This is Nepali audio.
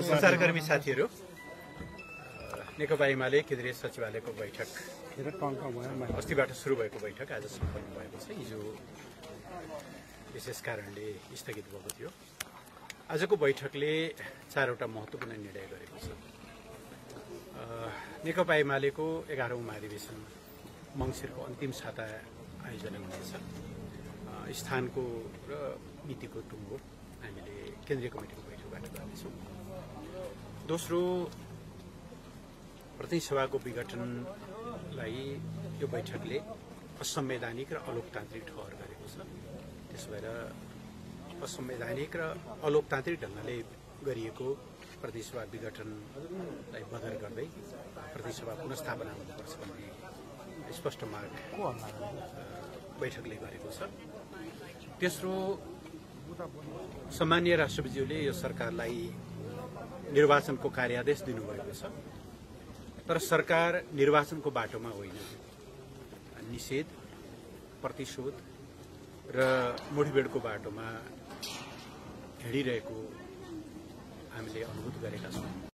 संचारकर्मी साथीहरू, नेकपा एमाले केन्द्रीय सचिवालयको बैठक अस्तिबाट सुरु भएको बैठक आज सम्पन्न भएको छ। हिजो विशेष कारणले स्थगित भएको थियो। आजको बैठकले 4वटा महत्त्वपूर्ण निर्णय गरेको छ। नेकपा एमालेको 11औं महाधिवेशन मङ्सिरको अन्तिम साता आयोजना हुनेछ। स्थानको र मितिको टुङ्गो हामीले केन्द्रीय कमिटिको बैठकबाट गर्नेछौँ। दोस्रो, प्रतिनिधि सभाको विघटनलाई यो बैठकले असंवैधानिक र अलोकतान्त्रिक ठहर गरेको छ। त्यसो भएर असंवैधानिक र अलोकतान्त्रिक ढङ्गले गरिएको प्रतिनिधि सभा विघटनलाई बदर गर्दै प्रतिनिधि सभा पुनर्स्थापना हुनुपर्छ भन्ने स्पष्ट माग बैठकले गरेको छ। तेस्रो, सम्माननीय राष्ट्रपतिज्यूले यो सरकारलाई निर्वाचनको कार्यादेश दिनुभएको छ, तर सरकार निर्वाचनको बाटोमा होइन, निषेध, प्रतिशोध र मुठभेडको बाटोमा हिँडिरहेको हामीले अनुभूत गरेका छौँ।